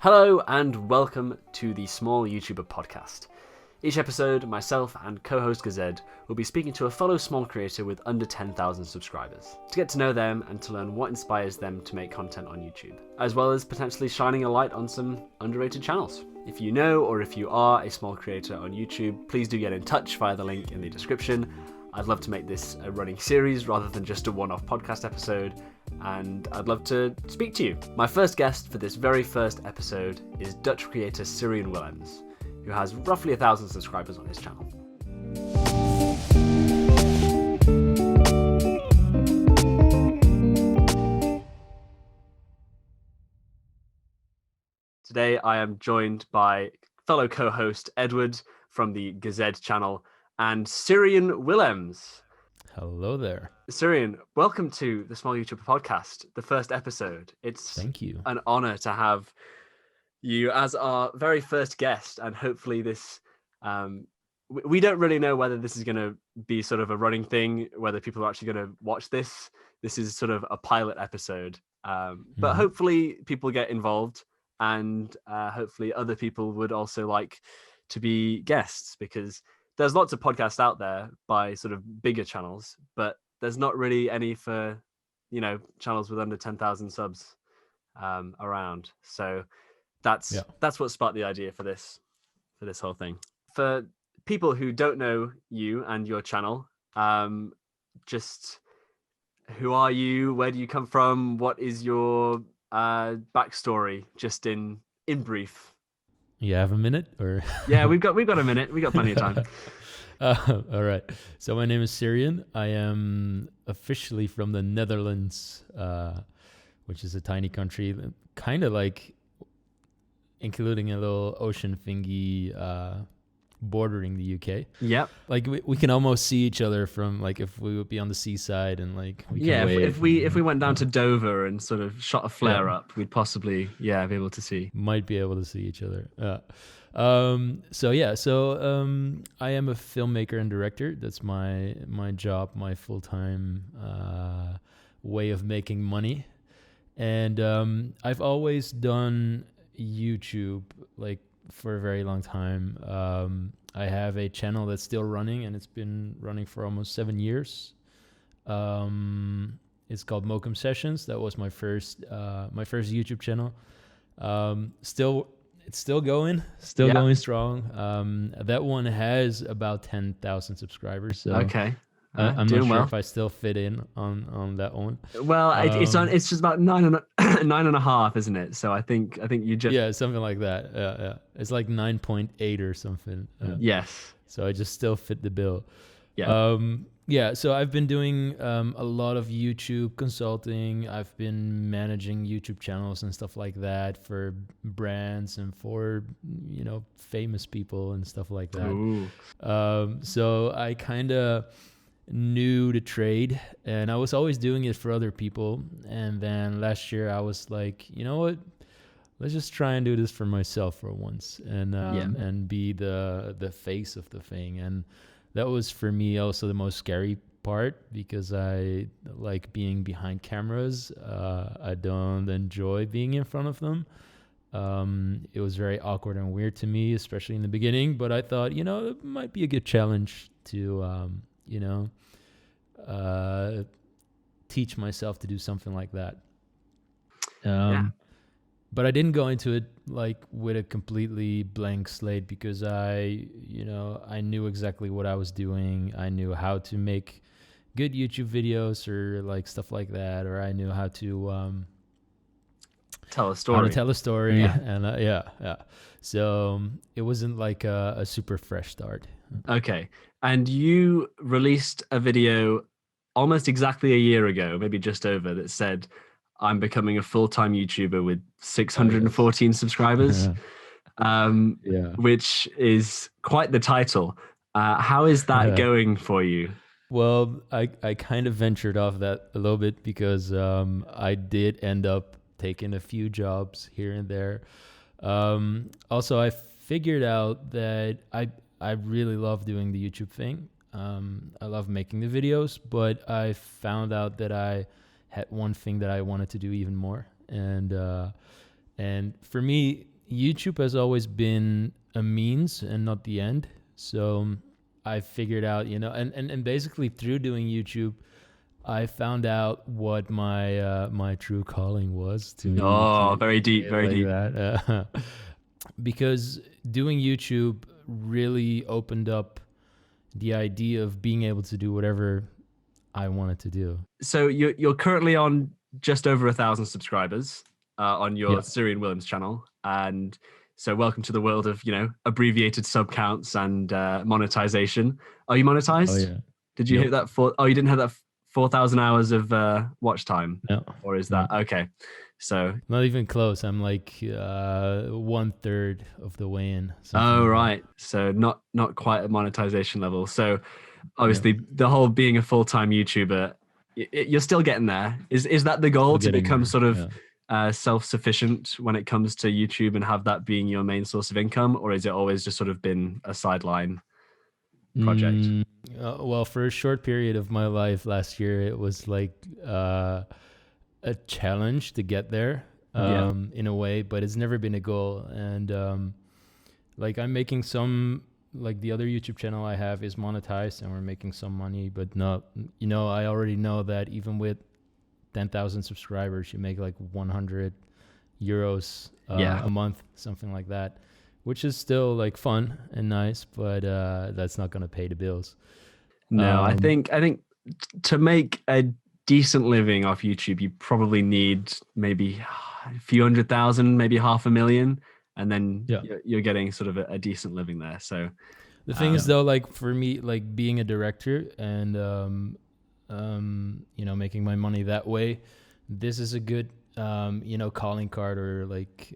Hello and welcome to the Small YouTuber Podcast. Each episode, myself and co-host Gazed will be speaking to a fellow small creator with under 10,000 subscribers to get to know them and to learn what inspires them to make content on YouTube, as well as potentially shining a light on some underrated channels. If you know or if you are a small creator on YouTube, please do get in touch via the link in the description. I'd love to make this a running series rather than just a one-off podcast episode, and I'd love to speak to you. My first guest for this very first episode is Dutch creator Cyrion Willems, who has roughly 1,000 subscribers on his channel. Today I am joined by fellow co-host Edward from the Gazed channel and Cyrion Willems. Hello there. Sirian, welcome to the Small YouTuber Podcast, the first episode. Thank you. An honor to have you as our very first guest, and hopefully this, we don't really know whether this is going to be sort of a running thing, whether people are actually going to watch this. This is sort of a pilot episode, but hopefully people get involved, and hopefully other people would also like to be guests, because there's lots of podcasts out there by sort of bigger channels, but there's not really any for, channels with under 10,000 subs around. So that's what sparked the idea for this whole thing. For people who don't know you and your channel, just who are you? Where do you come from? What is your backstory? Just in brief. You have a minute, or? Yeah, we've got a minute. We got plenty of time. All right. So my name is Cyrion. I am officially from the Netherlands, which is a tiny country, kind of like including a little ocean thingy bordering the UK. Yep. Like we can almost see each other from, like, if we would be on the seaside and like we can wave. If we went down to Dover and sort of shot a flare up, we'd possibly be able to see. Might be able to see each other. So I am a filmmaker and director. That's my job, my full-time way of making money. And I've always done YouTube, like, for a very long time. I have a channel that's still running, and it's been running for almost 7 years. It's called Mokum Sessions. That was my first YouTube channel. It's still going strong. That one has about 10,000 subscribers. So okay. I'm not sure if I still fit in on that one. Well, it's just about 9.5, isn't it? So I think you just something like that. Yeah. It's like 9.8 or something. Yes. So I just still fit the bill. Yeah. So I've been doing a lot of YouTube consulting. I've been managing YouTube channels and stuff like that for brands and for famous people and stuff like that. Ooh. So I kind of knew the trade, and I was always doing it for other people. And then last year I was like, you know what? Let's just try and do this for myself for once, and be the face of the thing. And that was for me also the most scary part, because I like being behind cameras. I don't enjoy being in front of them. It was very awkward and weird to me, especially in the beginning. But I thought, it might be a good challenge to, teach myself to do something like that. But I didn't go into it like with a completely blank slate, because I knew exactly what I was doing. I knew how to make good YouTube videos or like stuff like that, or I knew how to tell a story. And so it wasn't like a super fresh start. Okay. And you released a video almost exactly a year ago, maybe just over, that said, I'm becoming a full-time YouTuber with 614 subscribers, which is quite the title. How is that going for you? Well, I kind of ventured off that a little bit, because I did end up taking a few jobs here and there. Also, I figured out that I really love doing the YouTube thing. I love making the videos, but I found out that I had one thing that I wanted to do even more. And for me, YouTube has always been a means and not the end. So I figured out, and basically through doing YouTube, I found out what my true calling was Oh, very say deep, it very like deep. that. Because doing YouTube really opened up the idea of being able to do whatever I wanted to do. So you're currently on just over 1,000 subscribers on your Yeah. Sirian Williams channel, and so welcome to the world of abbreviated sub counts and monetization. Are you Oh monetized? yeah. Did you hit Nope. that Oh, you didn't have that 4,000 hours of watch time, No. or is No. that okay? So Not even close. I'm like 1/3 of the way in. Something oh like that. right, so not quite at monetization level. So No. obviously the whole being a full-time YouTuber, you're still getting there. Is that the goal, Still to getting become there. sort of Yeah. self-sufficient when it comes to YouTube and have that being your main source of income, or is it always just sort of been a sideline project? Mm, well, for a short period of my life last year, it was like a challenge to get there Yeah. in a way, but it's never been a goal. And like I'm making some, like the other YouTube channel I have is monetized and we're making some money, but not, I already know that even with 10,000 subscribers, you make like 100 euros Yeah. a month, something like that, which is still like fun and nice, but that's not going to pay the bills. No, I think to make a decent living off YouTube, you probably need maybe a few 100,000, maybe 500,000, and then Yeah. you're getting sort of a decent living there. So The thing is though, like for me, like being a director and making my money that way, this is a good calling card or like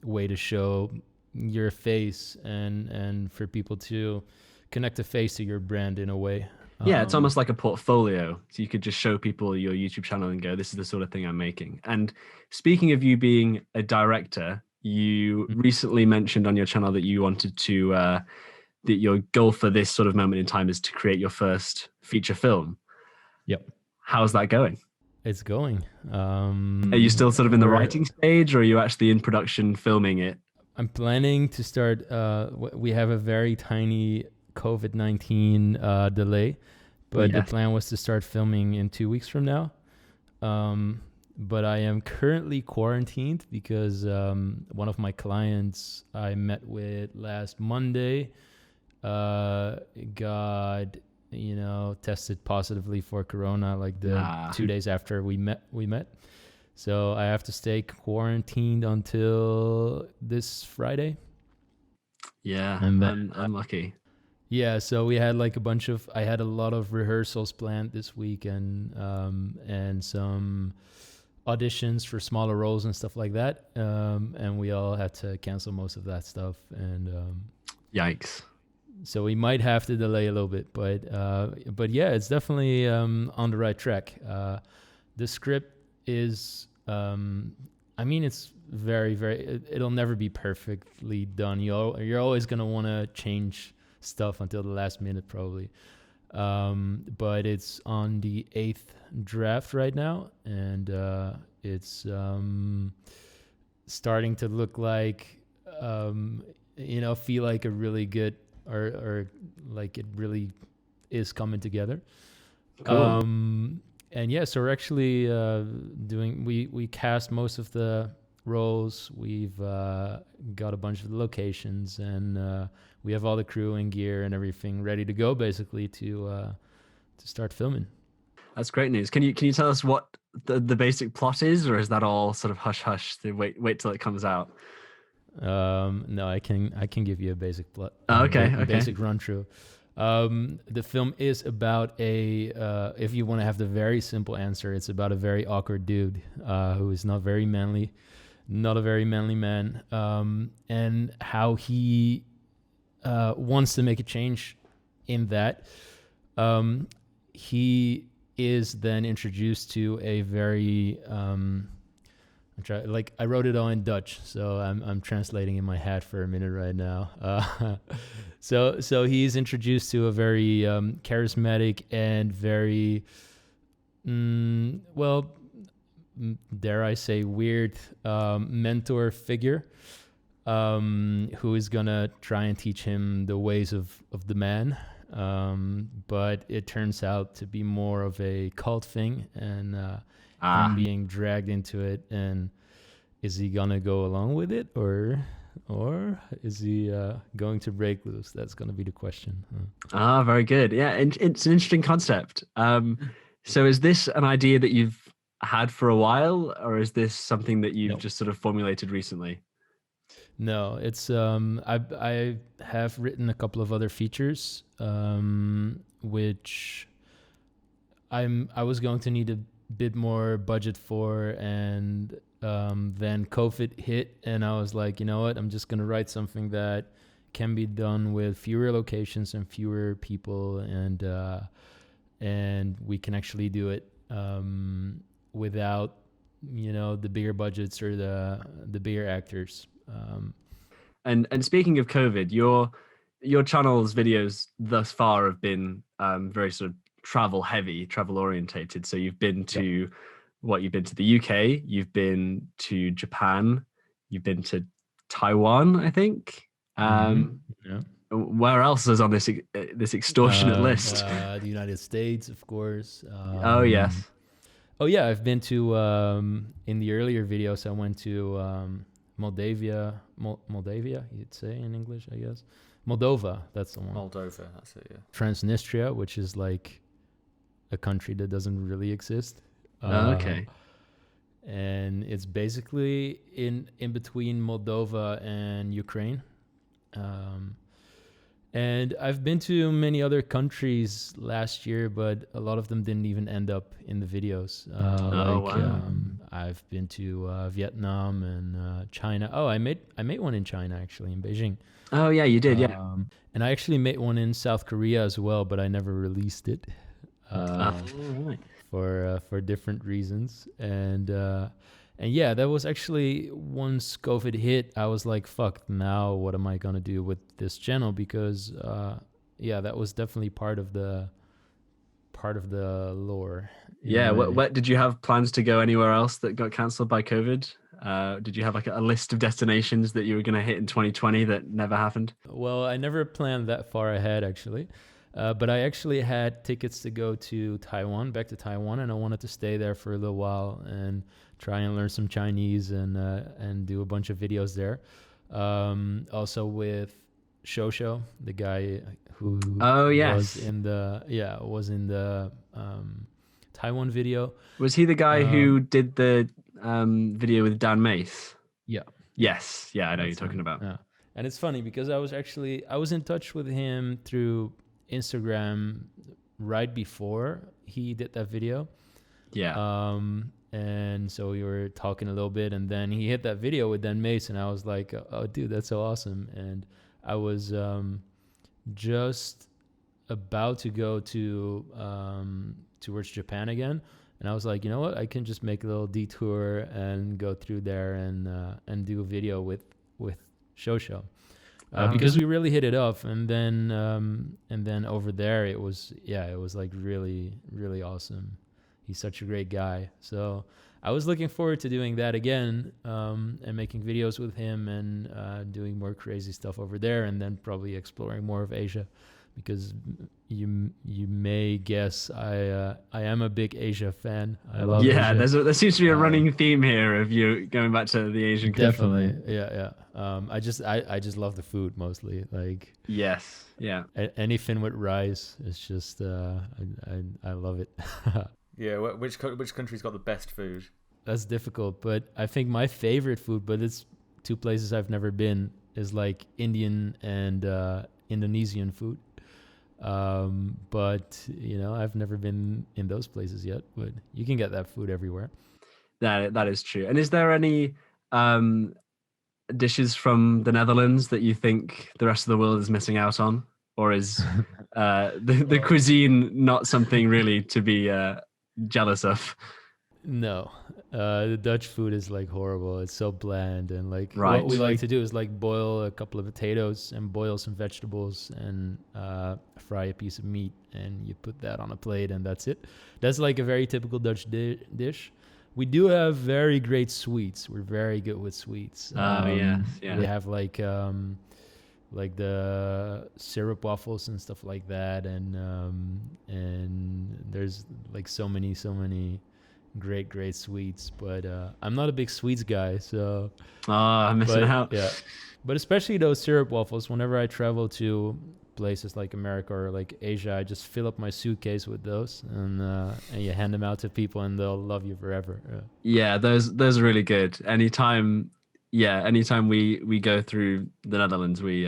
way to show your face and for people to connect a face to your brand in a way. yeah, it's almost like a portfolio. So you could just show people your YouTube channel and go, this is the sort of thing I'm making. And speaking of you being a director, you recently mentioned on your channel that you wanted to, that your goal for this sort of moment in time is to create your first feature film. Yep. How's that going? It's going. Are you still sort of in the writing stage, or are you actually in production filming it? I'm planning to start. We have a very tiny COVID-19 delay, but the plan was to start filming in 2 weeks from now. But I am currently quarantined because one of my clients I met with last Monday got tested positively for corona like the 2 days after we met. So I have to stay quarantined until this Friday. Yeah, And then, I'm lucky. Yeah, so we had like I had a lot of rehearsals planned this week and some auditions for smaller roles and stuff like that. And we all had to cancel most of that stuff. And Yikes. so we might have to delay a little bit, but yeah, it's definitely on the right track. The script is, it's very, very, it'll never be perfectly done. You're always going to want to change stuff until the last minute probably. But it's on the 8th draft right now, and it's starting to look like, feel like a really good, or like it really is coming together. Cool. And yeah, so we're actually we cast most of the roles. We've got a bunch of locations, and we have all the crew and gear and everything ready to go, basically to start filming. That's great news. Can you tell us what the basic plot is, or is that all sort of hush hush to wait till it comes out? No, I can give you a basic plot. Okay. Basic run through. The film is about if you want to have the very simple answer, it's about a very awkward dude who is not very manly, not a very manly man, and how he wants to make a change in that. He is then introduced to a very I wrote it all in Dutch, so I'm translating in my head for a minute right now. So he's introduced to a very charismatic and very, dare I say, weird mentor figure who is gonna try and teach him the ways of the man. But it turns out to be more of a cult thing, and him being dragged into it. And is he gonna go along with it, or is he going to break loose? That's gonna be the question. Very good. Yeah, it's an interesting concept. So is this an idea that you've had for a while, or is this something that you've just sort of formulated recently? No, it's I have written a couple of other features, which I was going to need a bit more budget for, and then COVID hit, and I was like, you know what, I'm just gonna write something that can be done with fewer locations and fewer people, and we can actually do it without, you know, the bigger budgets or the bigger actors. And speaking of COVID, your channel's videos thus far have been very sort of travel orientated. So you've been to you've been to the UK, you've been to Japan, you've been to Taiwan, I think. Where else is on this extortionate list? The United States, of course. Oh yes. Oh yeah, I've been to in the earlier videos I went to Moldavia, you'd say in English, I guess. Moldova, that's the one. Moldova, that's it, yeah. Transnistria, which is like a country that doesn't really exist. Okay. And it's basically in between Moldova and Ukraine. And I've been to many other countries last year, but a lot of them didn't even end up in the videos. Wow. I've been to Vietnam and China. Oh, I made one in China, actually, in Beijing. Oh yeah, you did, yeah. And I actually made one in South Korea as well, but I never released it Right. for different reasons. And yeah, that was actually, once COVID hit, I was like, fuck, now what am I going to do with this channel? Because, yeah, that was definitely part of the lore. Yeah. What did you have plans to go anywhere else that got cancelled by COVID? Did you have like a list of destinations that you were going to hit in 2020 that never happened? Well, I never planned that far ahead, actually. But I actually had tickets to go to back to Taiwan, and I wanted to stay there for a little while and try and learn some Chinese and do a bunch of videos there. Also with Shosho, the guy who was in the Taiwan video. Was he the guy who did the video with Dan Mace? Yeah. Yes. Yeah, I know you're talking about. Yeah. And it's funny because I was in touch with him through Instagram right before he did that video. Yeah. And so we were talking a little bit, and then he hit that video with Dan Mace, and I was like, oh dude, that's so awesome. And I was just about to go to towards Japan again, and I was like, you know what, I can just make a little detour and go through there and do a video with Shosho. Because we really hit it off, and then over there it was like really, really awesome. He's such a great guy. So I was looking forward to doing that again, and making videos with him, and doing more crazy stuff over there, and then probably exploring more of Asia, because you may guess I am a big Asia fan. I love Asia. There seems to be a running theme here of you going back to the Asian country. Definitely, yeah. I just love the food mostly. Like, yes, yeah. Anything with rice is just I love it. Yeah, which country's got the best food? That's difficult, but I think my favorite food, but it's two places I've never been, is like Indian and Indonesian food. But you know, I've never been in those places yet, but you can get that food everywhere. That is true. And is there any dishes from the Netherlands that you think the rest of the world is missing out on, or is the cuisine not something really to be jealous of? No, the Dutch food is like horrible. It's so bland, and like right. What we like to do is like boil a couple of potatoes and boil some vegetables and fry a piece of meat, and you put that on a plate, and that's it. That's like a very typical Dutch dish. We do have very great sweets. We're very good with sweets. Yes, yeah. We have like the syrup waffles and stuff like that, and there's like so many great sweets. But I'm not a big sweets guy, so I'm missing out. Yeah, but especially those syrup waffles. Whenever I travel to places like America or like Asia, I just fill up my suitcase with those, and you hand them out to people, and they'll love you forever. Yeah, those are really good. Anytime we go through the Netherlands, we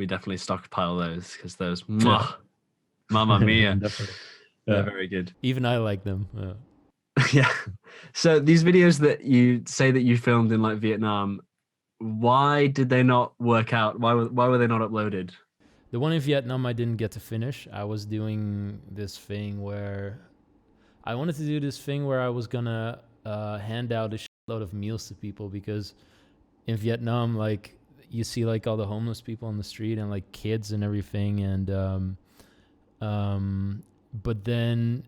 definitely stockpile those, because those, mamma mia, Definitely. they're very good. Even I like them. Yeah. So these videos that you say that you filmed in like Vietnam, why did they not work out? Why were they not uploaded? The one in Vietnam I didn't get to finish. I was doing this thing where I wanted to do this thing where I was gonna hand out a shitload of meals to people, because in Vietnam, like, you see like all the homeless people on the street and like kids and everything, and but then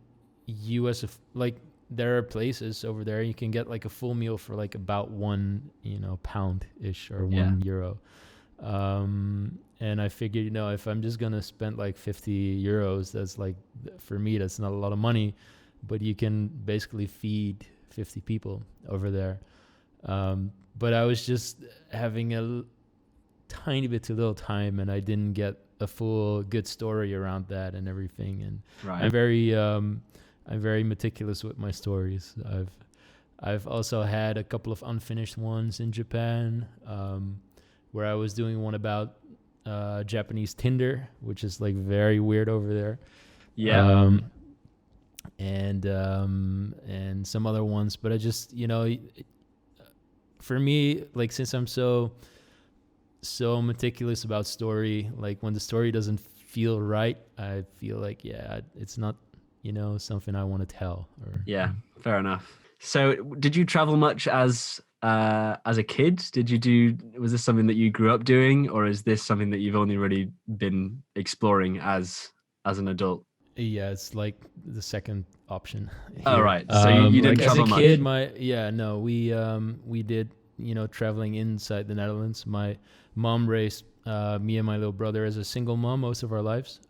like, there are places over there you can get like a full meal for like about £1 pound ish, or €1. And I figured, if I'm just gonna spend like €50, that's like, for me, that's not a lot of money, but you can basically feed 50 people over there. But I was just having a tiny bit too little time, and I didn't get a full good story around that and everything. And Right. I'm very meticulous with my stories. I've also had a couple of unfinished ones in Japan, where I was doing one about Japanese Tinder, which is like very weird over there. Yeah. And some other ones, but I just, for me, like, since I'm so meticulous about story, like when the story doesn't feel right, I feel like, it's not, something I want to tell. Yeah, fair enough. So did you travel much as a kid? Was this something that you grew up doing, or is this something that you've only really been exploring as an adult? Yeah, it's like the second option. Oh, right. So you didn't like travel as a much. Kid, we did, traveling inside the Netherlands. My mom raised me and my little brother as a single mom most of our lives.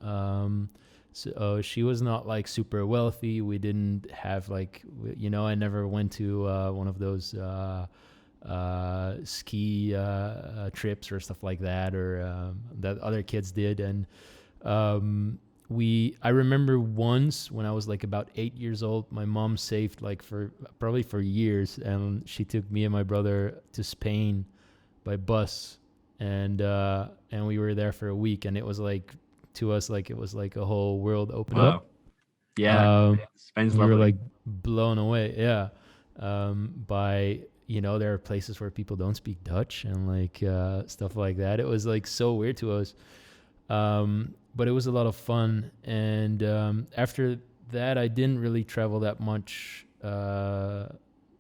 So she was not like super wealthy. We didn't have like, I never went to one of those ski trips or stuff like that, or that other kids did. And I remember once when I was like about 8 years old, my mom saved like probably for years, and she took me and my brother to Spain by bus, and we were there for a week, and it was like, to us, like, it was like a whole world opened up. Yeah. Spain's we lovely. were like blown away. Yeah. By, there are places where people don't speak Dutch and like stuff like that. It was like so weird to us. But it was a lot of fun. And after that, I didn't really travel that much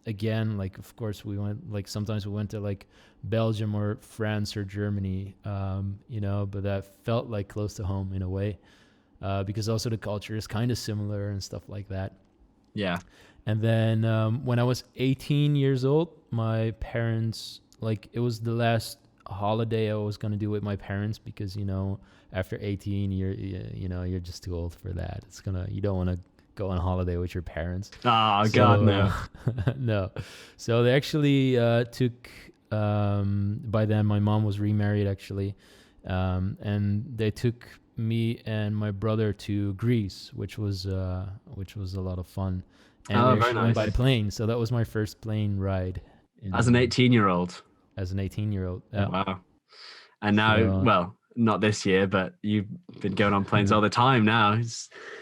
again. Like, of course, we went, like, sometimes we went to like Belgium or France or Germany, but that felt like close to home in a way, because also the culture is kind of similar and stuff like that. Yeah. And then when I was 18 years old, my parents, like, it was the last holiday I was going to do with my parents, because, after 18, you're just too old for that. You don't want to go on holiday with your parents. Oh, God, no. No. So they actually took, by then my mom was remarried actually, and they took me and my brother to Greece, which was a lot of fun. And we actually went by plane, so that was my first plane ride. As an 18-year-old? As an 18-year-old. Yeah. Wow. And now, not this year, but you've been going on planes all the time now.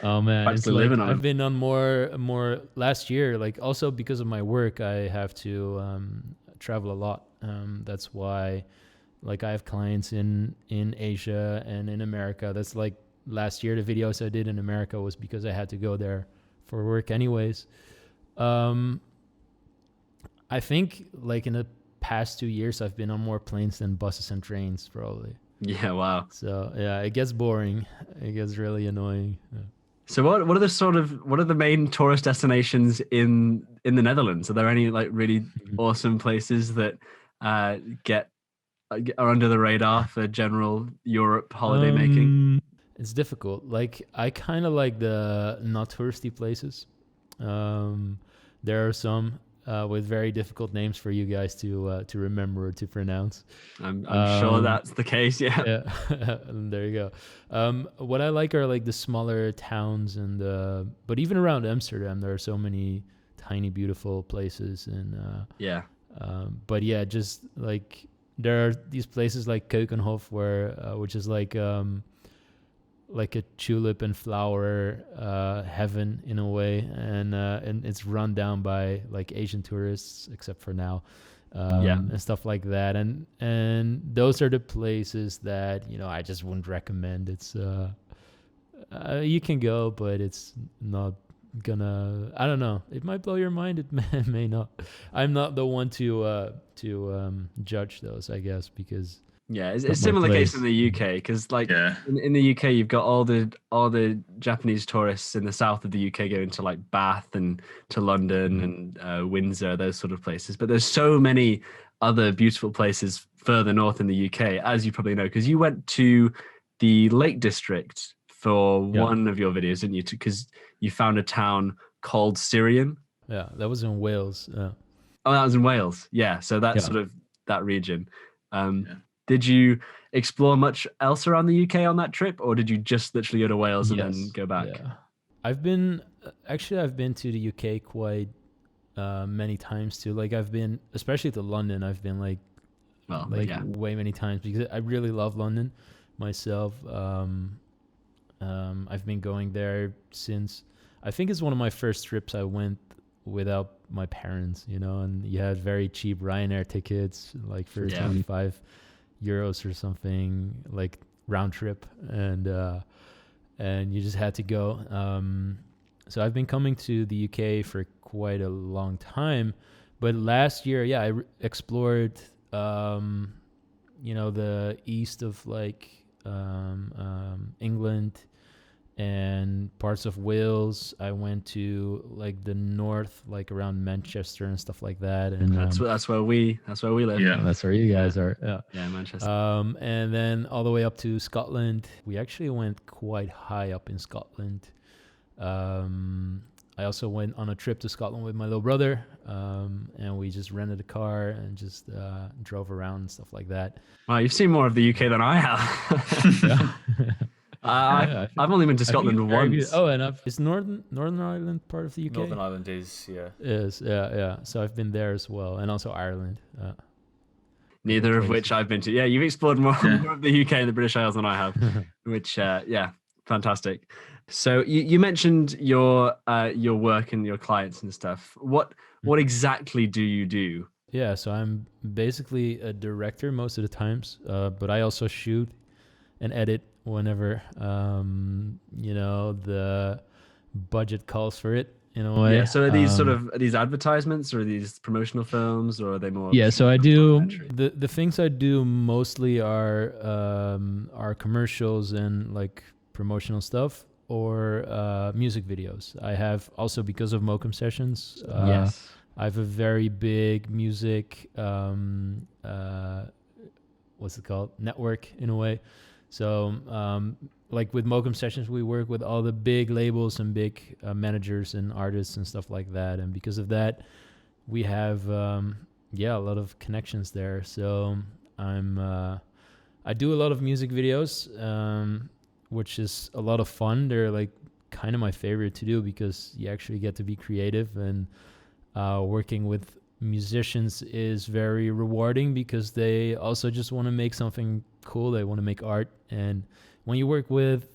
Oh man, it's like, living on I've been on more last year, like, also because of my work, I have to travel a lot. That's why, like, I have clients in Asia and in America. That's like last year, the videos I did in America was because I had to go there for work anyways. I think like in the past 2 years, I've been on more planes than buses and trains probably. Yeah, wow. So yeah, it gets boring. It gets really annoying. Yeah. So what are the main tourist destinations in the Netherlands? Are there any like really awesome places that get are under the radar for general Europe holiday making? It's difficult. Like I kind of like the not touristy places. Um, there are some with very difficult names for you guys to remember or to pronounce. I'm sure that's the case. Yeah. Yeah, there you go. What I like are like the smaller towns but even around Amsterdam, there are so many tiny, beautiful places. And Yeah. but yeah, just like there are these places like Keukenhof, which is like a tulip and flower heaven in a way, and it's run down by like Asian tourists, except for now, and stuff like that. And those are the places that I just wouldn't recommend. It's you can go, but it's not gonna. I don't know. It might blow your mind. It may not. I'm not the one to judge those, I guess, because. Yeah, it's similar case in the UK because like in the UK you've got all the Japanese tourists in the south of the UK going to like Bath and to London and Windsor, those sort of places. But there's so many other beautiful places further north in the UK, as you probably know, because you went to the Lake District for one of your videos, didn't you? Because you found a town called Sirion. Yeah, that was in Wales. Oh, that was in Wales. Yeah, so that's sort of that region. Did you explore much else around the UK on that trip, or did you just literally go to Wales and then go back? Yeah. I've been to the UK quite many times too. Like I've been, especially to London, I've been way many times because I really love London myself. I've been going there since, I think it's one of my first trips I went without my parents, and you had very cheap Ryanair tickets, like for 25 euros or something, like round trip, and you just had to go. So I've been coming to the UK for quite a long time, but last year, I explored, the east of like England and parts of Wales. I went to like the north, like around Manchester and stuff like that. And that's where we live. Yeah, that's where you guys are. Yeah, Manchester. And then all the way up to Scotland. We actually went quite high up in Scotland. I also went on a trip to Scotland with my little brother, and we just rented a car and just drove around and stuff like that. Wow, you've seen more of the UK than I have. I've only been to Scotland once. Oh, and is Northern Ireland part of the UK? Northern Ireland is. So I've been there as well, and also Ireland. Neither of which I've been to. Yeah, you've explored more of the UK and the British Isles than I have, which fantastic. So you mentioned your work and your clients and stuff. What exactly do you do? Yeah, so I'm basically a director most of the times, but I also shoot and edit whenever the budget calls for it, in a way. Yeah, so are these are these advertisements, or are these promotional films, or are they more? Yeah, so I do the things I do mostly are commercials and like promotional stuff, or music videos. I have also, because of Mokum Sessions, I have a very big music what's it called, network, in a way. So, like with Mokum Sessions, we work with all the big labels and big managers and artists and stuff like that. And because of that, we have, a lot of connections there. So I do a lot of music videos, which is a lot of fun. They're like kind of my favorite to do because you actually get to be creative, and working with musicians is very rewarding because they also just want to make something cool. They want to make art, and when you work with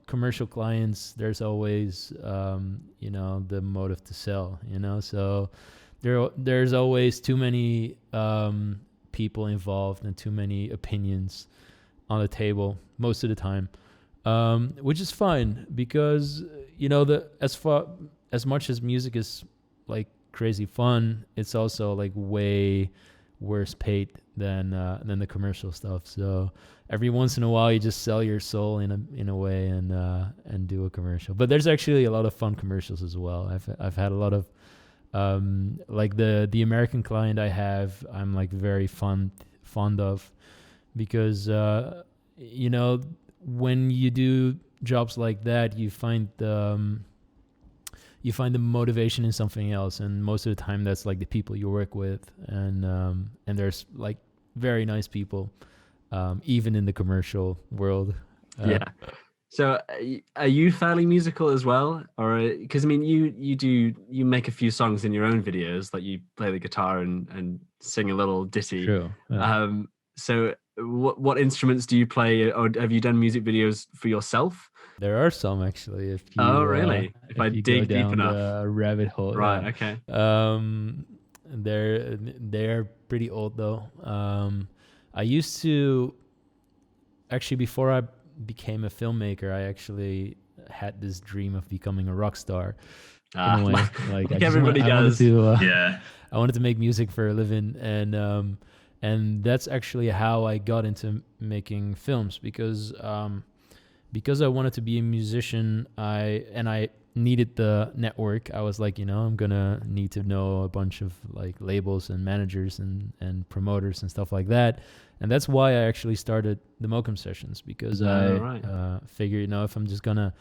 commercial clients, there's always the motive to sell, so there's always too many people involved and too many opinions on the table most of the time, which is fine because as much as music is like crazy fun, it's also like way worse paid than the commercial stuff. So every once in a while, you just sell your soul in a way and do a commercial. But there's actually a lot of fun commercials as well. I've had a lot of like the American client I have, I'm like very fond of, because you know, when you do jobs like that, you find the motivation in something else, and most of the time that's like the people you work with, and there's like very nice people, even in the commercial world. Yeah. So are you fairly musical as well, or because I mean you make a few songs in your own videos, like you play the guitar and sing a little ditty. True. So what instruments do you play, or have you done music videos for yourself? There are some actually. If you, Oh, really? If I you dig go down deep enough, the rabbit hole, right? yeah. Okay. They're pretty old though. I used to actually, before I became a filmmaker, I actually had this dream of becoming a rock star. In a way. Like everybody does. I wanted to make music for a living, and that's actually how I got into making films, because I wanted to be a musician. I needed the network. I was like, I'm gonna need to know a bunch of like labels and managers and promoters and stuff like that. And that's why I actually started the Mokum sessions, because I figured, if I'm just gonna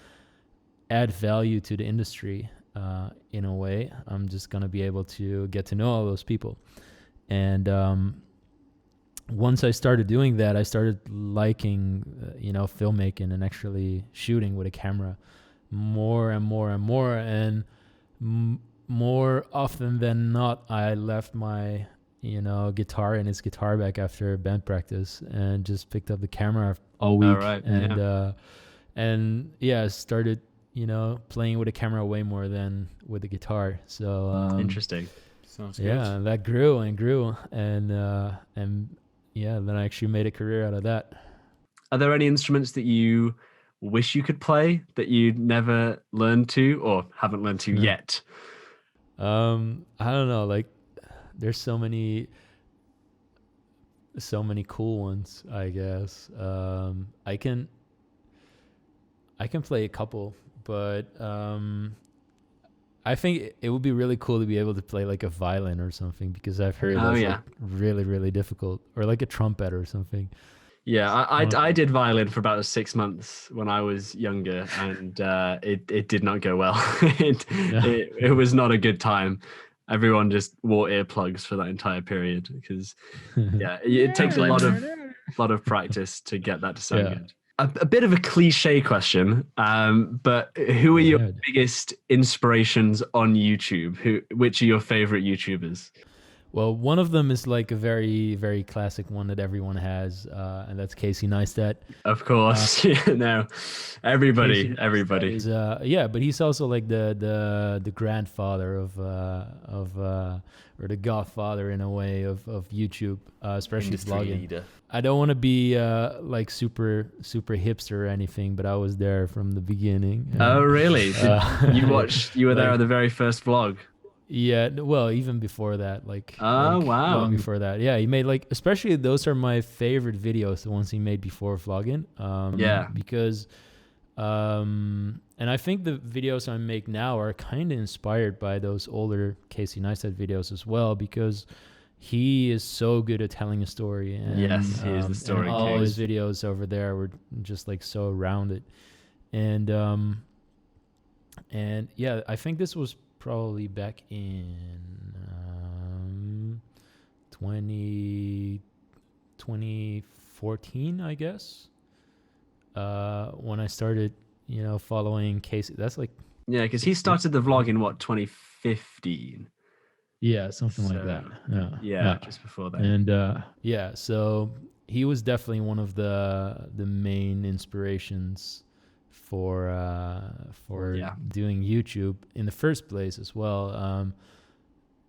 add value to the industry in a way, I'm just gonna be able to get to know all those people. And once I started doing that, I started liking, filmmaking and actually shooting with a camera more and more and more. And more often than not, I left my, guitar in its guitar bag after band practice and just picked up the camera all week. Started, playing with a camera way more than with the guitar. So interesting. Sounds good. Yeah, that grew and grew, and then I actually made a career out of that. Are there any instruments that you wish you could play that you never learned to or haven't learned to yet? I don't know. Like, there's so many cool ones, I guess. I can play a couple, but I think it would be really cool to be able to play like a violin or something, because I've heard that's like really, really difficult, or like a trumpet or something. Yeah, I did violin for about 6 months when I was younger, and it did not go well. It was not a good time. Everyone just wore earplugs for that entire period, because it takes a lot of practice to get that to sound good. A bit of a cliche question, but who are your biggest inspirations on YouTube? Which are your favorite YouTubers? Well, one of them is like a very, very classic one that everyone has, and that's Casey Neistat. Of course, everybody. Is, but he's also like the grandfather of or the godfather in a way of YouTube, especially vlogging. Leader. I don't want to be like super hipster or anything, but I was there from the beginning. Oh, really? You were there on the very first vlog. Yeah, well, even before that, wow, long before that, he made especially those are my favorite videos, the ones he made before vlogging. Because, and I think the videos I make now are kind of inspired by those older Casey Neistat videos as well, because he is so good at telling a story. And, yes, he is the story. And all his videos over there were just like so rounded, and I think this was probably back in 2014, I guess, when I started, following Casey. That's like... Yeah, because he started the vlog in, 2015? Yeah, something like that. Yeah, just before that. And, so he was definitely one of the main inspirations for doing YouTube in the first place as well.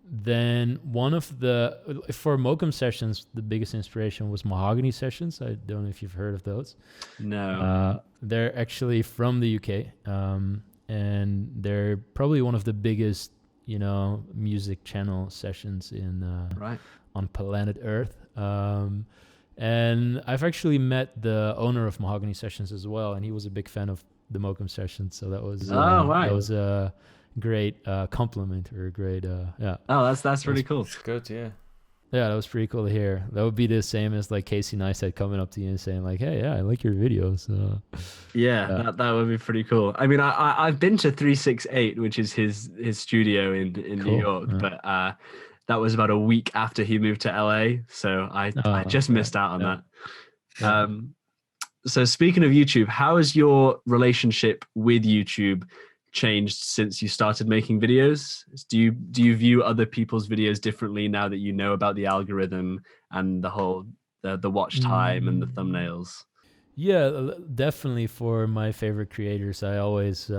Then one of for Mokum sessions, the biggest inspiration was Mahogany sessions. I don't know if you've heard of those. No. They're actually from the UK, and they're probably one of the biggest, music channel sessions in on planet Earth. And I've actually met the owner of Mahogany Sessions as well, and he was a big fan of the Mokum Sessions. So that was right. that was a great compliment, or a great yeah. Oh, that's really cool. It's good, yeah. Yeah, that was pretty cool to hear. That would be the same as like Casey Neistat coming up to you and saying like, "Hey, yeah, I like your videos." Yeah, that would be pretty cool. I mean, I've been to 368, which is his studio in New Cool. York, but that was about a week after he moved to LA, so I just missed out on that. Yeah. So speaking of YouTube, how has your relationship with YouTube changed since you started making videos? Do you view other people's videos differently now that you know about the algorithm and the whole the watch time and the thumbnails? Yeah, definitely. For my favorite creators, I always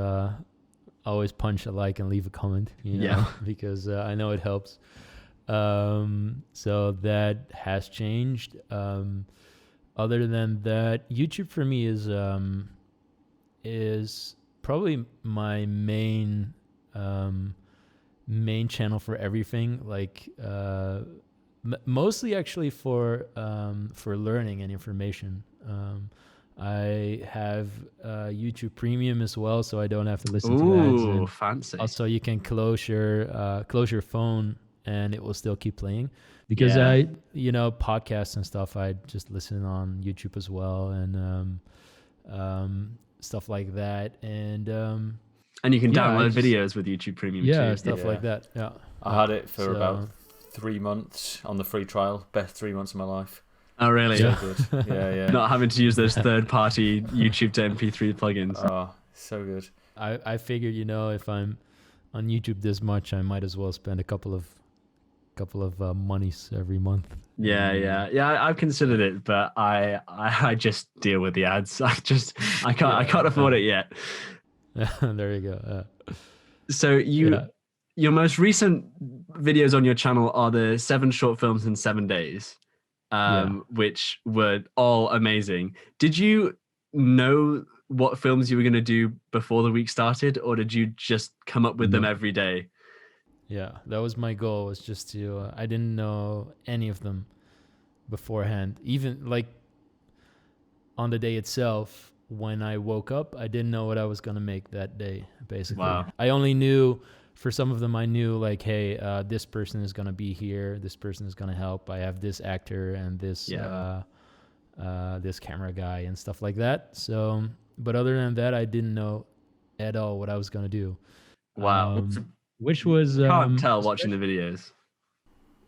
punch a like and leave a comment, Yeah. because I know it helps. So that has changed. Other than that, YouTube for me is probably my main channel for everything. Like mostly actually for learning and information. I have YouTube Premium as well, so I don't have to listen to ads. Ooh, fancy. Also, you can close your phone and it will still keep playing. Because Yeah. Podcasts and stuff, I just listen on YouTube as well, and stuff like that. And you can yeah, download videos with YouTube Premium too. stuff like that. Yeah, I had it for about 3 months on the free trial. Best 3 months of my life. Oh, really? So good. Yeah. Not having to use those third-party YouTube to MP3 plugins. Oh, so good. I figured, if I'm on YouTube this much, I might as well spend a couple of monies every month. Yeah. I've considered it, but I just deal with the ads. I can't afford it yet. There you go. So your most recent videos on your channel are the 7 short films in 7 days, which were all amazing. Did you know what films you were going to do before the week started, or did you just come up with them every day? Yeah, that was my goal, was just to, I didn't know any of them beforehand. Even like on the day itself, when I woke up, I didn't know what I was going to make that day, basically. Wow. I only knew, for some of them, I knew like, hey, this person is going to be here. This person is going to help. I have this actor and this, this camera guy and stuff like that. So, but other than that, I didn't know at all what I was going to do. Wow. Which was Can't tell watching the videos.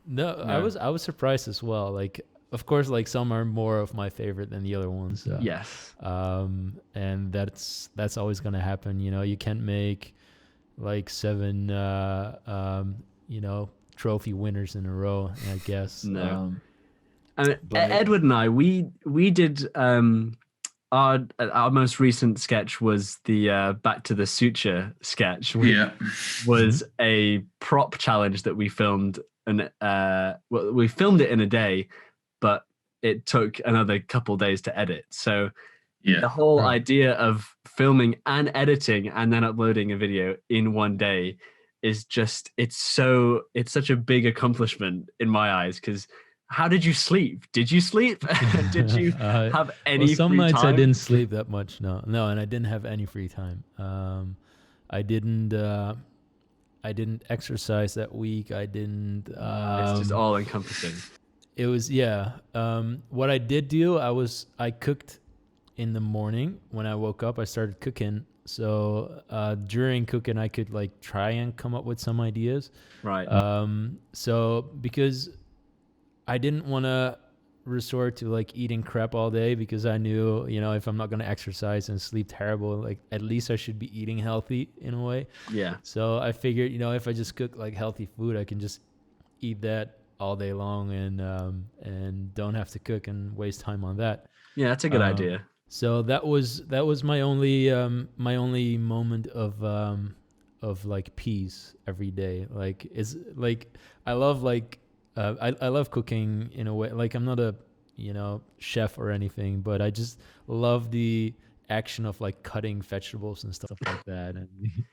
No, I was surprised as well. Like, of course, like some are more of my favorite than the other ones. Yes. And that's always gonna happen. You can't make like 7 trophy winners in a row, I guess. No. Edward and I, we did our most recent sketch was the Back to the Suture sketch. Was a prop challenge that we filmed, and we filmed it in a day, but it took another couple days to edit. So the whole idea of filming and editing and then uploading a video in one day is just it's such a big accomplishment in my eyes, because how did you sleep? Did you sleep? Did you have any some free nights time? I didn't sleep that much. No, and I didn't have any free time. I didn't exercise that week. I didn't. It's just all encompassing. It was what I did do. I cooked in the morning when I woke up. I started cooking. So during cooking, I could like try and come up with some ideas. Right. So because I didn't want to resort to like eating crap all day, because I knew, if I'm not going to exercise and sleep terrible, like at least I should be eating healthy in a way. Yeah. So I figured, if I just cook like healthy food, I can just eat that all day long and don't have to cook and waste time on that. Yeah, that's a good idea. So that was my only moment of like peace every day. Like it's like I love like I love cooking in a way. Like I'm not a chef or anything, but I just love the action of like cutting vegetables and stuff like that. And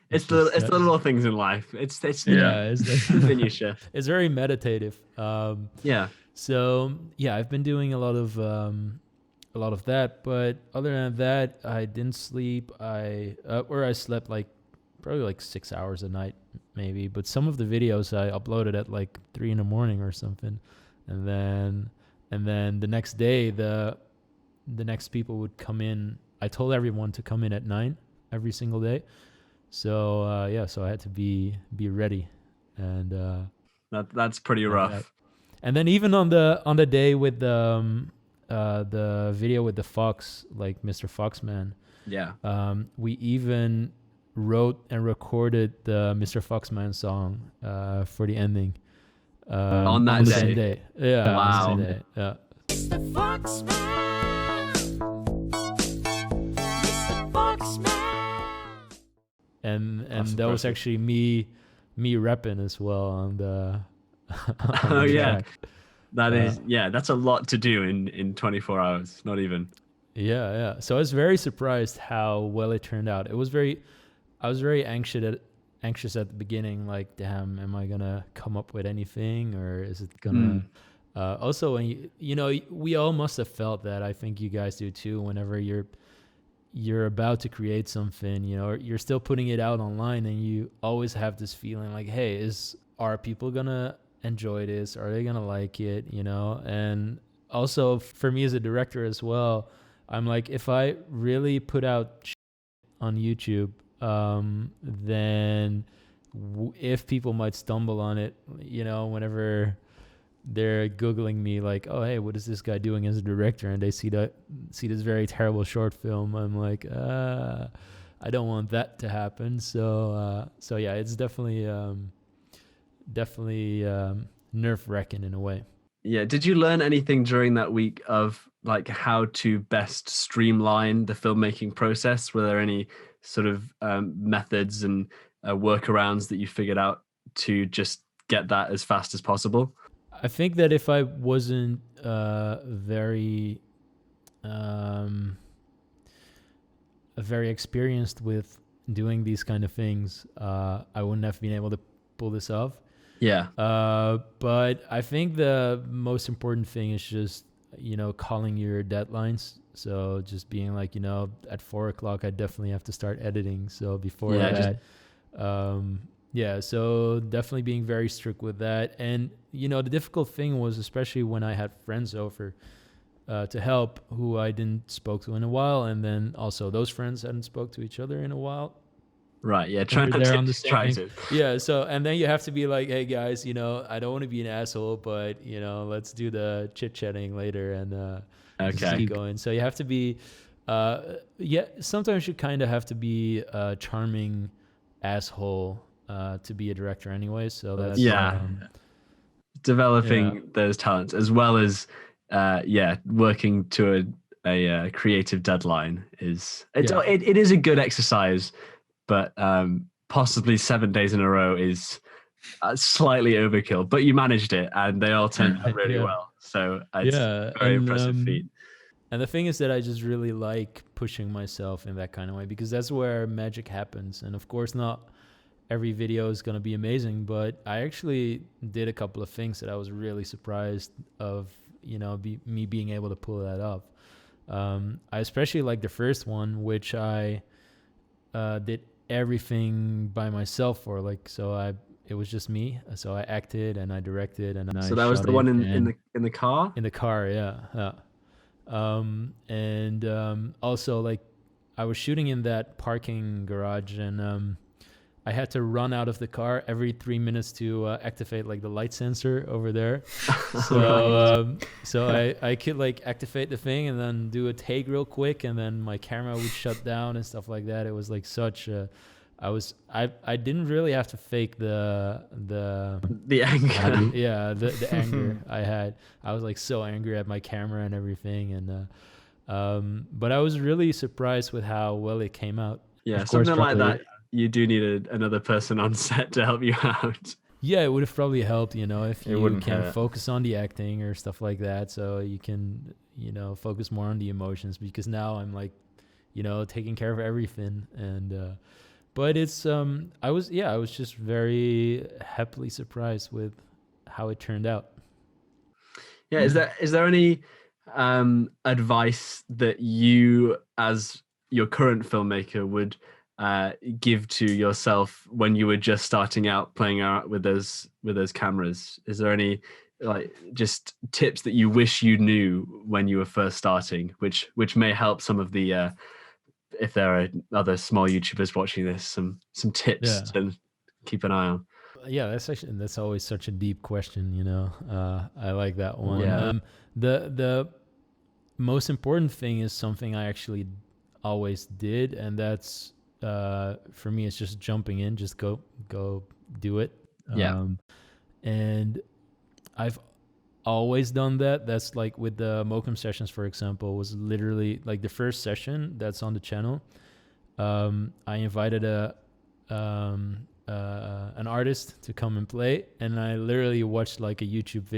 It's the little things in life. It's it's minutia. It's very meditative. Yeah. So yeah, I've been doing a lot of that, but other than that, I didn't sleep. I slept like probably like 6 hours a night maybe, but some of the videos I uploaded at like 3 a.m. or something, and then the next day the next people would come in. I told everyone to come in at 9 every single day, so so I had to be ready, and that's pretty rough. And then even on the day with the video with the fox, like Mr. Foxman, we even wrote and recorded the Mr. Foxman song for the ending on that same day. Yeah. Wow. On the same day. Yeah. Mr. Foxman. Mr. Foxman. And that was actually me repping as well on the oh yeah, that's a lot to do in 24 hours, not even. Yeah. So I was very surprised how well it turned out. I was very anxious at the beginning, like, damn, am I gonna come up with anything, or is it gonna also, when we all must have felt that. I think you guys do too. Whenever you're about to create something, you're still putting it out online, and you always have this feeling like, hey, are people gonna enjoy this? Are they gonna like it? And also for me as a director as well, I'm like, if I really put out on YouTube, then if people might stumble on it, whenever they're Googling me like, oh, hey, what is this guy doing as a director? And they see this very terrible short film. I'm like, I don't want that to happen. So yeah, it's definitely nerve-wracking in a way. Yeah. Did you learn anything during that week of like how to best streamline the filmmaking process? Were there any sort of methods and workarounds that you figured out to just get that as fast as possible? I think that if I wasn't very experienced with doing these kind of things, I wouldn't have been able to pull this off. Yeah. But I think the most important thing is just, calling your deadlines. So just being like, at 4:00, I definitely have to start editing. So before that, so definitely being very strict with that. And, the difficult thing was, especially when I had friends over to help who I didn't spoke to in a while. And then also those friends hadn't spoke to each other in a while. Right. Yeah. Trying to. Yeah. So, and then you have to be like, hey guys, I don't want to be an asshole, but let's do the chit chatting later and just keep going. So you have to be, sometimes you kind of have to be a charming asshole to be a director anyway. So that's developing those talents as well as working to a creative deadline it is a good exercise. But possibly 7 days in a row is slightly overkill. But you managed it, and they all turned out really well. So it's a very impressive feat. And the thing is that I just really like pushing myself in that kind of way, because that's where magic happens. And of course, not every video is going to be amazing, but I actually did a couple of things that I was really surprised of, me being able to pull that off. I especially like the first one, which I did everything by myself for, it was just me, so I acted and I directed and so that was the one in the car and also I was shooting in that parking garage, and I had to run out of the car every 3 minutes to activate the light sensor over there. So I could activate the thing and then do a take real quick, and then my camera would shut down and stuff like that. It was such a, I didn't really have to fake the anger. The anger I had. I was so angry at my camera and everything, and but I was really surprised with how well it came out. Yeah, something like that. You do need another person on set to help you out. Yeah, it would have probably helped, if you can focus on the acting or stuff like that, so you can, focus more on the emotions, because now I'm taking care of everything. And but it's I was just very happily surprised with how it turned out. Yeah, is there any advice that you, as your current filmmaker, would give to yourself when you were just starting out playing out with those cameras? Is there any just tips that you wish you knew when you were first starting, which may help some of the if there are other small YouTubers watching this, some tips to keep an eye on? Yeah, that's always such a deep question. I like that one. Yeah. The most important thing is something I actually always did, and that's for me, it's just jumping in, just go do it. Yeah. And I've always done that. That's like with the Mokum sessions, for example, was literally like the first session that's on the channel. I invited an artist to come and play, and I literally watched like a YouTube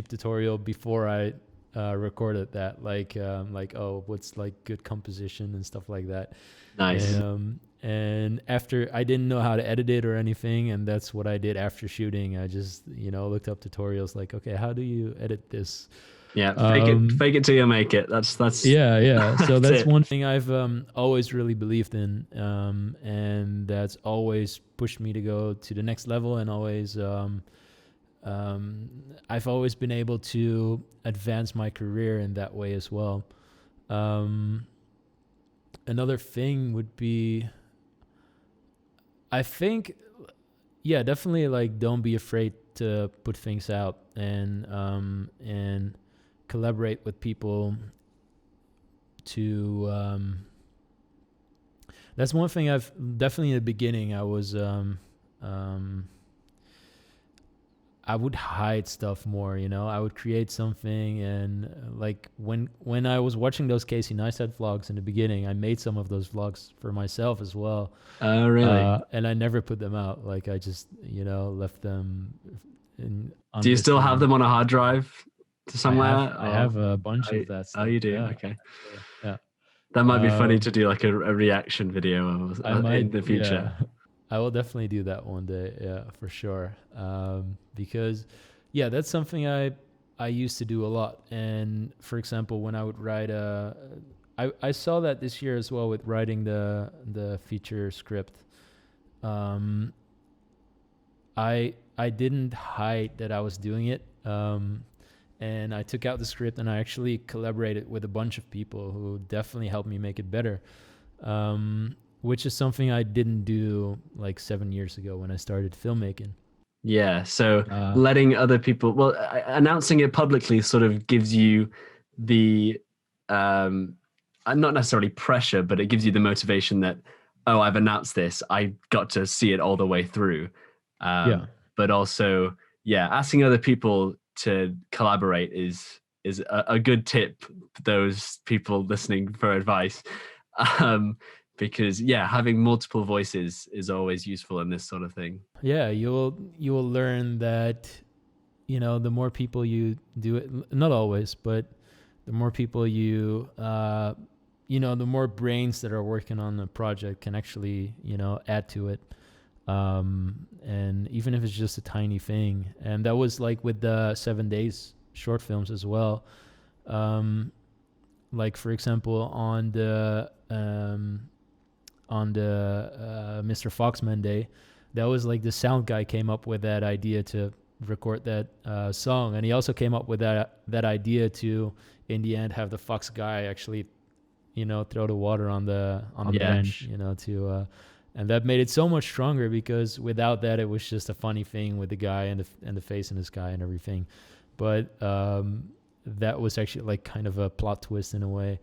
tutorial before I recorded that, like what's like good composition and stuff like that. Nice. And after, I didn't know how to edit it or anything, and that's what I did after shooting. I just looked up tutorials, like, okay, how do you edit this? Yeah, fake it till you make it. That's yeah. So that's it. one thing I've always really believed in, and that's always pushed me to go to the next level, and always I've always been able to advance my career in that way as well. Another thing would be, I think, definitely, like, don't be afraid to put things out and collaborate with people to that's one thing I've definitely, in the beginning, I was I would hide stuff more, I would create something, and like when I was watching those Casey Neistat vlogs in the beginning, I made some of those vlogs for myself as well. Oh, really? And I never put them out. Like, I just, left them Do you still have them on a hard drive somewhere? I have a bunch of that stuff. Oh, you do? Yeah. Okay. Yeah. That might be funny to do, like a reaction video in the future. Yeah. I will definitely do that one day. Yeah, for sure. Because that's something I used to do a lot. And for example, when I would write I saw that this year as well with writing the feature script. I didn't hide that I was doing it. And I took out the script, and I actually collaborated with a bunch of people who definitely helped me make it better. Which is something I didn't do like 7 years ago when I started filmmaking. Yeah, so letting other people, announcing it publicly sort of gives you the, not necessarily pressure, but it gives you the motivation that, oh, I've announced this, I got to see it all the way through. But also, asking other people to collaborate is a good tip for those people listening for advice. Because having multiple voices is always useful in this sort of thing. Yeah, you will learn that, the more people you do it, not always, but the more people you the more brains that are working on the project can actually, add to it. And even if it's just a tiny thing. And that was like with the 7 days short films as well. Like, for example, on the Mr. Foxman Day, that was like the sound guy came up with that idea to record that song, and he also came up with that idea to, in the end, have the Fox guy actually, throw the water on the bench, and that made it so much stronger, because without that, it was just a funny thing with the guy and the face in the sky and everything. But that was actually like kind of a plot twist in a way,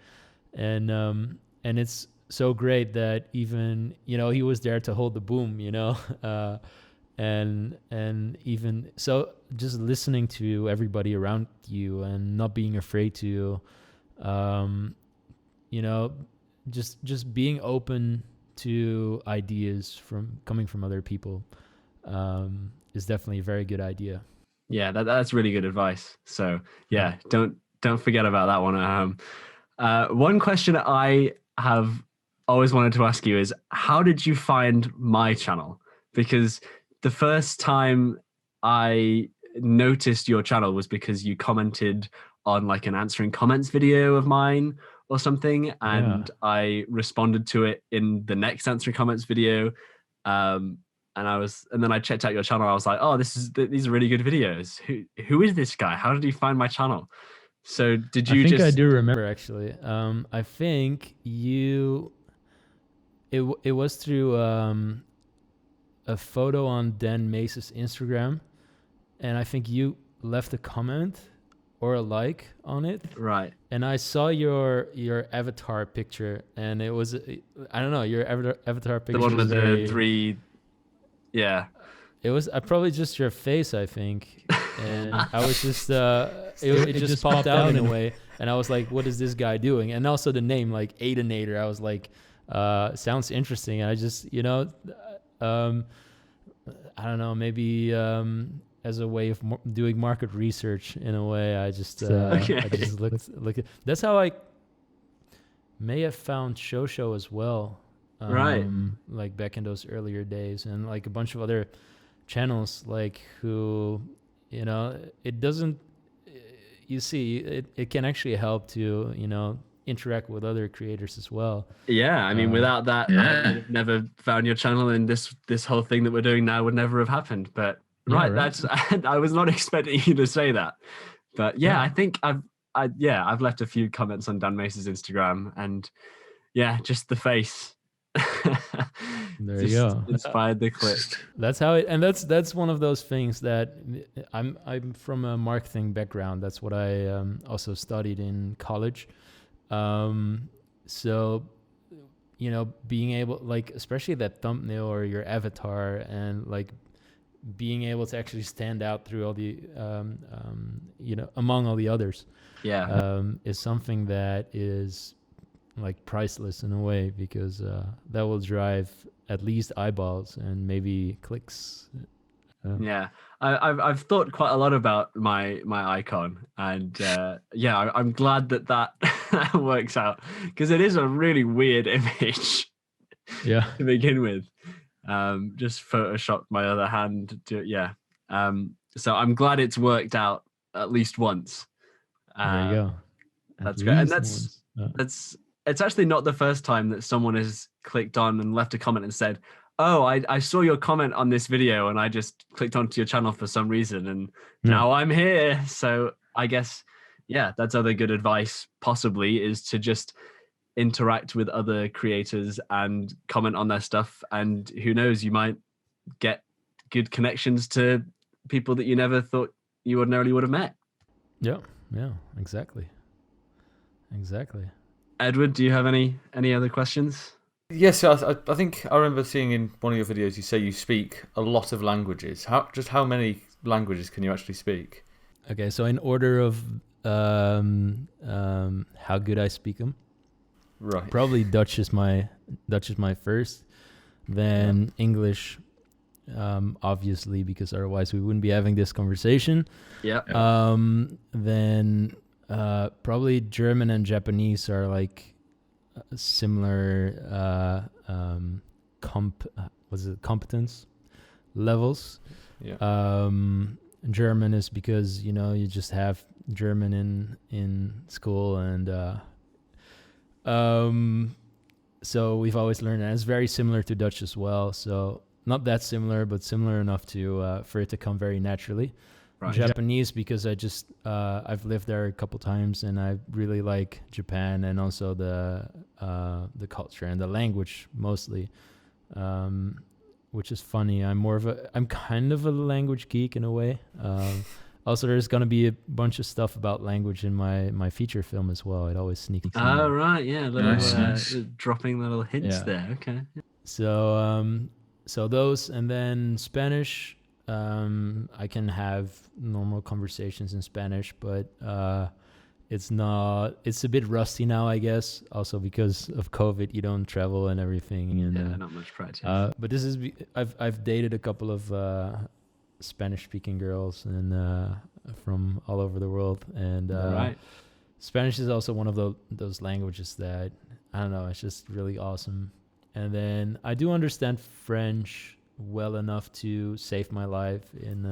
and it's so great that even, he was there to hold the boom, and even so, just listening to everybody around you and not being afraid to, just being open to ideas coming from other people, is definitely a very good idea. Yeah, that's really good advice. So don't forget about that one. One question I have always wanted to ask you is, how did you find my channel? Because the first time I noticed your channel was because you commented on like an answering comments video of mine or something, and I responded to it in the next answering comments video. And then I checked out your channel. I was like, oh, these are really good videos. Who is this guy? How did he find my channel? So did you I think I do remember actually. I think it was through a photo on Dan Mace's Instagram, and I think you left a comment or a like on it. Right. And I saw your avatar picture, and it was, I don't know, your avatar picture. The one with the three. Yeah. It was probably just your face, I think. And I was just, it just popped out in a way. And I was like, what is this guy doing? And also the name, like Aidenator, I was like, sounds interesting. And I just, I don't know, maybe as a way of doing market research in a way, I just I just looked at. That's how I may have found Shosho as well. Right. Like back in those earlier days, and like a bunch of other channels, like who, it doesn't, you see, it can actually help to, interact with other creators as well. Yeah, I mean, without that, I would have never found your channel, and this whole thing that we're doing now would never have happened. But right, that's I was not expecting you to say that. But I think I've left a few comments on Dan Mace's Instagram, and just the face. There you go. Inspired the clip. That's how it, and that's one of those things that I'm from a marketing background. That's what I also studied in college. So being able, like, especially that thumbnail or your avatar, and like being able to actually stand out through all the among all the others, is something that is like priceless in a way, because that will drive at least eyeballs and maybe clicks. I've thought quite a lot about my icon, and I'm glad that works out, because it is a really weird image to begin with. Just photoshopped my other hand to so I'm glad it's worked out at least once. There you go. That's great. And it's actually not the first time that someone has clicked on and left a comment and said, oh, I saw your comment on this video and I just clicked onto your channel for some reason, and now I'm here. So I guess, that's other good advice possibly, is to just interact with other creators and comment on their stuff. And who knows, you might get good connections to people that you never thought you ordinarily would have met. Yeah, exactly. Edward, do you have any other questions? Yes, I think I remember seeing in one of your videos you say you speak a lot of languages. How many languages can you actually speak? Okay, so in order of how good I speak them, right? Probably Dutch is my first, then English, obviously, because otherwise we wouldn't be having this conversation. Yeah. Then probably German and Japanese are like similar competence levels. German is because you just have German in school, and so we've always learned that. It's very similar to Dutch as well, so not that similar, but similar enough to for it to come very naturally. Right. Japanese, because I've lived there a couple times, and I really like Japan, and also the culture and the language mostly, which is funny. I'm kind of a language geek in a way. Also, there's going to be a bunch of stuff about language in my feature film as well. It always sneaks in. Oh, right, dropping little hints there. Okay. So those, and then Spanish. I can have normal conversations in Spanish, but it's a bit rusty now, I guess. Also because of COVID, you don't travel and everything, and not much practice. But this is I've dated a couple of Spanish speaking girls, and from all over the world, and right. Spanish is also one of those languages that, I don't know, it's just really awesome. And then I do understand French well enough to save my life in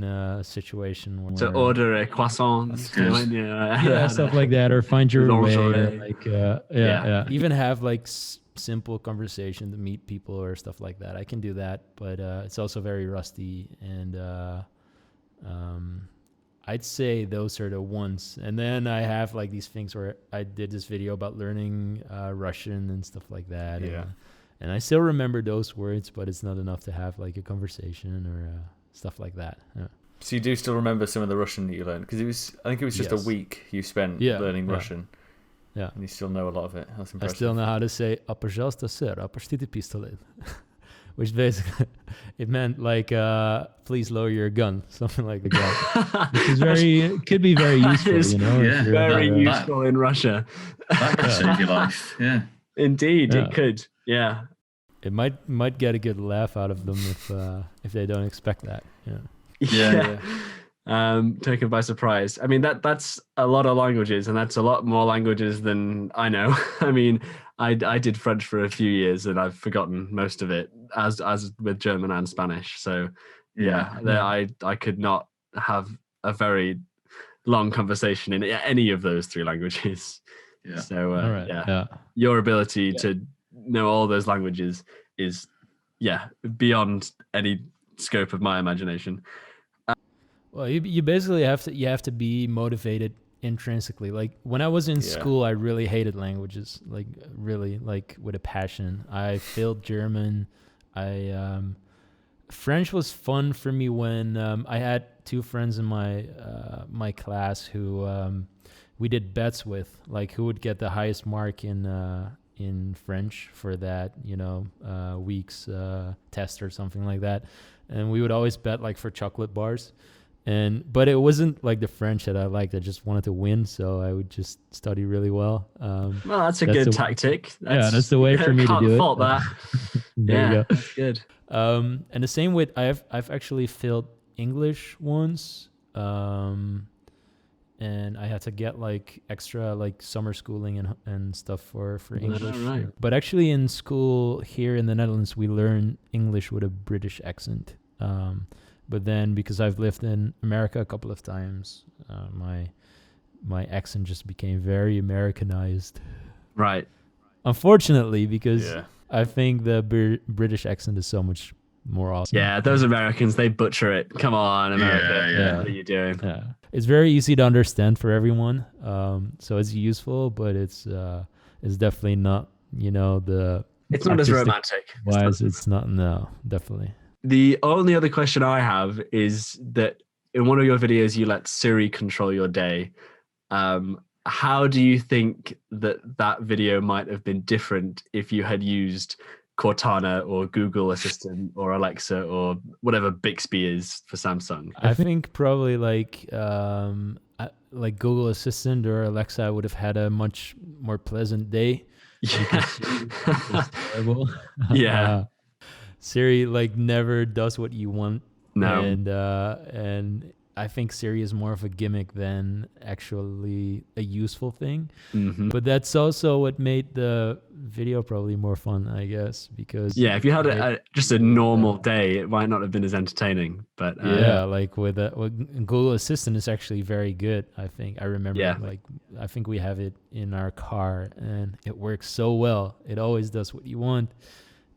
a situation where To order a croissant. That's good. yeah, stuff like that, or find your way, or Lingerie. like Yeah. even have like simple conversation to meet people or stuff like that. I can do that, but it's also very rusty, and I'd say those are the ones. And then I have like these things where I did this video about learning Russian and stuff like that. Yeah. And I still remember those words, but it's not enough to have like a conversation or stuff like that. Yeah. So you do still remember some of the Russian that you learned? Because I think it was just Yes. a week you spent Yeah, learning yeah. Russian. Yeah. And you still know a lot of it. That's I impressive. still know how to say "A пожалуйста, сэр, опустите пистолет," which basically it meant like please lower your gun, something like that. Which is could be very useful, is you know. yeah, if you're, Very that- useful in Russia. That could save your life. Yeah. Indeed, Yeah. it could. Yeah. It might get a good laugh out of them if they don't expect that. Yeah. Yeah. Taken by surprise. I mean, that's a lot of languages, and that's a lot more languages than I know. I mean, I did French for a few years, and I've forgotten most of it, as with German and Spanish. So yeah, I could not have a very long conversation in any of those three languages. Yeah. So All right. yeah, your ability to know all those languages is beyond any scope of my imagination. Well, you basically have to be motivated intrinsically. Like when I was in school, I really hated languages, like really, like with a passion. I failed German. French was fun for me when I had two friends in my class who we did bets with, like who would get the highest mark in French for that week's test or something like that, and we would always bet like for chocolate bars. But it wasn't like the French that I liked. I just wanted to win, so I would just study really well. Well, that's a good tactic. That's the way for me to do it. Can't fault that. There you go. That's good. And the same with I've actually failed English once, and I had to get like extra like summer schooling and stuff for English. Right. But actually, in school here in the Netherlands, we learn English with a British accent. But then, because I've lived in America a couple of times, my accent just became very Americanized. Right. Unfortunately, because I think the British accent is so much more awesome. Yeah, those Americans, they butcher it. Come on, America. Yeah. What are you doing? Yeah. It's very easy to understand for everyone. So it's useful, but it's definitely not, It's not as romantic. Wise, it's not. No, definitely. The only other question I have is that in one of your videos, you let Siri control your day. How do you think that video might have been different if you had used Cortana or Google Assistant or Alexa or whatever Bixby is for Samsung? I think probably like Google Assistant or Alexa would have had a much more pleasant day. Yeah. It's terrible. Yeah. Siri like never does what you want. No. And I think Siri is more of a gimmick than actually a useful thing. Mm-hmm. But that's also what made the video probably more fun, I guess, because Yeah, if you had just a normal day, it might not have been as entertaining. But like with Google Assistant is actually very good. I think I remember, I think we have it in our car, and it works so well. It always does what you want,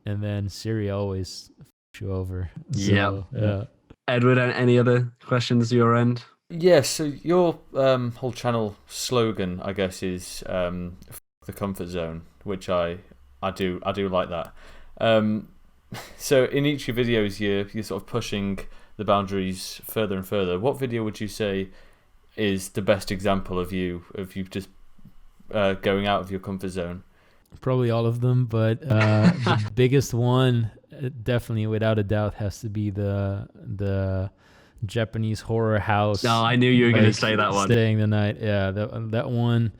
and then Siri always f***s you over. So, yeah. Edward, any other questions at your end? Yeah, so your whole channel slogan, I guess, is "F the comfort zone," which I do like that. So in each of your videos, you're sort of pushing the boundaries further and further. What video would you say is the best example of you just going out of your comfort zone? Probably all of them, but the biggest one, definitely without a doubt, has to be the Japanese horror house. No, I knew you were going to say that one. Staying the night. Yeah, that one.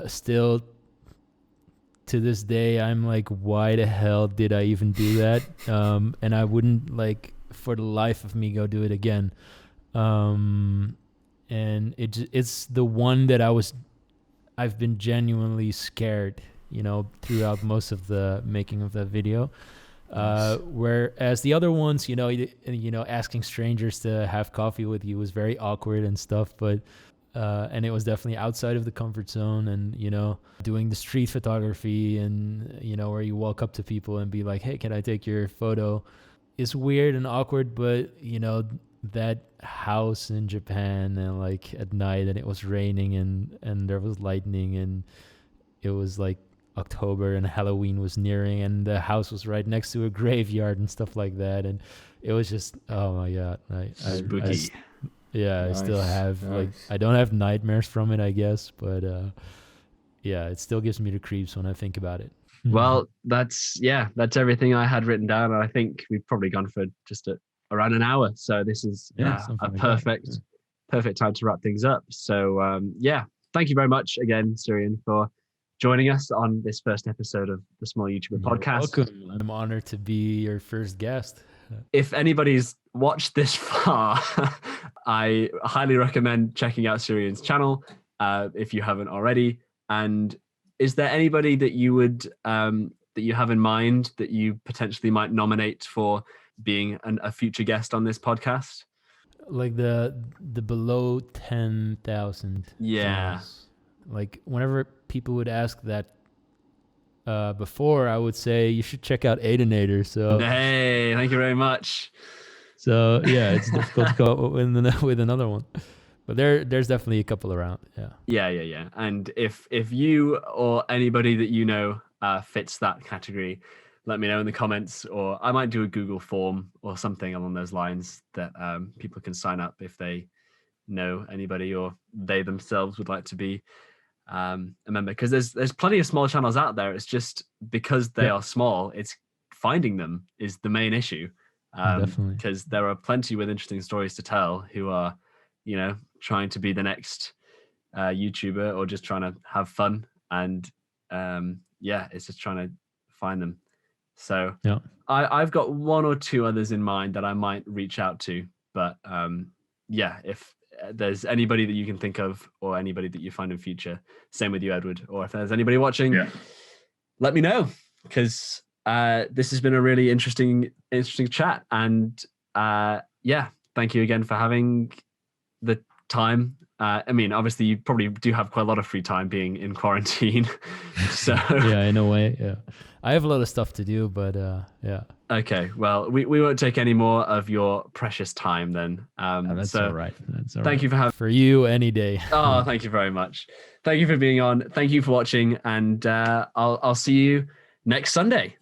Still, to this day, I'm like, why the hell did I even do that? And I wouldn't for the life of me go do it again. and it's the one that I've been genuinely scared, throughout most of the making of that video. Whereas the other ones, asking strangers to have coffee with you was very awkward and stuff, but and it was definitely outside of the comfort zone, and doing the street photography and where you walk up to people and be like, hey, can I take your photo, is weird and awkward. But that house in Japan, and like at night, and it was raining, and there was lightning, and it was like October and Halloween was nearing, and the house was right next to a graveyard and stuff like that, and it was just, oh my god, Spooky. I still have I don't have nightmares from it, I guess, but it still gives me the creeps when I think about it. Well, that's everything I had written down, and I think we've probably gone for just around an hour, so this is a something like perfect that. perfect time to wrap things up. So thank you very much again, Sirian, for joining us on this first episode of the Small YouTuber Podcast. Welcome. I'm honored to be your first guest. If anybody's watched this far, I highly recommend checking out Sirian's channel if you haven't already. And is there anybody that you would that you have in mind that you potentially might nominate for being a future guest on this podcast? Like the below 10,000. Yeah. channels. Like whenever people would ask that before, I would say you should check out Aidenator. So Hey, thank you very much. So yeah, it's difficult to come up with another one, but there's definitely a couple around. Yeah. And if you or anybody that you know fits that category, let me know in the comments, or I might do a Google form or something along those lines that people can sign up if they know anybody or they themselves would like to be a member. Because there's plenty of small channels out there. It's just because they are small, it's finding them is the main issue. Definitely. Because there are plenty with interesting stories to tell who are, trying to be the next YouTuber or just trying to have fun. And it's just trying to find them. So I've got one or two others in mind that I might reach out to. But if there's anybody that you can think of or anybody that you find in future, same with you, Edward, or if there's anybody watching, let me know, because this has been a really interesting chat. And thank you again for having the time. I mean, obviously you probably do have quite a lot of free time being in quarantine. So in a way, I have a lot of stuff to do, but Okay, well, we won't take any more of your precious time then. That's all right. Thank you for having. For you, any day. Oh, thank you very much. Thank you for being on. Thank you for watching, and I'll see you next Sunday.